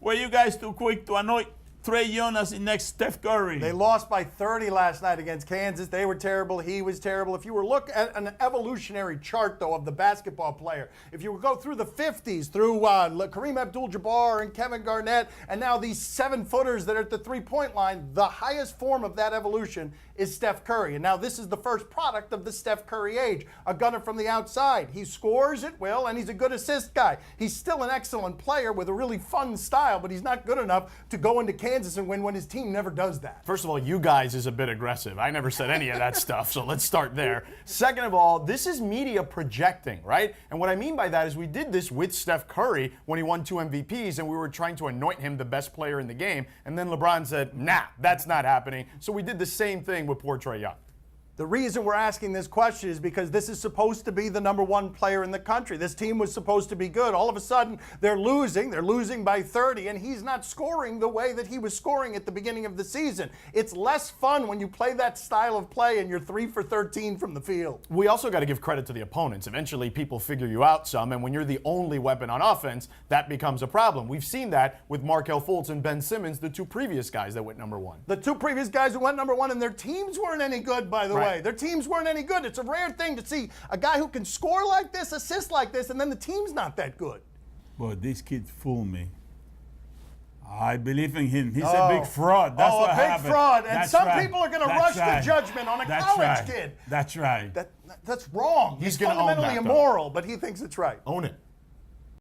Were you guys too quick to anoint Trae Young as the next Steph Curry? They lost by 30 last night against Kansas. They were terrible. He was terrible. If you were look at an evolutionary chart, though, of the basketball player, if you would go through the 50s, through Kareem Abdul-Jabbar and Kevin Garnett, and now these 7-footers that are at the three-point line, the highest form of that evolution is Steph Curry. And now this is the first product of the Steph Curry age, a gunner from the outside. He scores at will, and he's a good assist guy. He's still an excellent player with a really fun style, but he's not good enough to go into Kansas and win when his team never does that. First of all, you guys is a bit aggressive. I never said any of that stuff, so let's start there. Second of all, this is media projecting, right? And what I mean by that is we did this with Steph Curry when he won 2 MVPs, and we were trying to anoint him the best player in the game, and then LeBron said, nah, that's not happening. So we did the same thing with poor Trae Young. The reason we're asking this question is because this is supposed to be the #1 player in the country. This team was supposed to be good. All of a sudden, they're losing. They're losing by 30, and he's not scoring the way that he was scoring at the beginning of the season. It's less fun when you play that style of play and you're 3 for 13 from the field. We also got to give credit to the opponents. Eventually, people figure you out some, and when you're the only weapon on offense, that becomes a problem. We've seen that with Markelle Fultz and Ben Simmons, the 2 previous guys that went #1. The 2 previous guys who went #1, and their teams weren't any good, by the way. Right. Their teams weren't any good. It's a rare thing to see a guy who can score like this, assist like this, and then the team's not that good. Boy, this kid fooled me. I believe in him. He's a big fraud. That's what a big happened. fraud. And That's some right. people are going to That's rush right. to judgment on a That's college right. kid. That's right. That's wrong. He's He's gonna own fundamentally that, though. immoral, but he thinks it's right. Own it.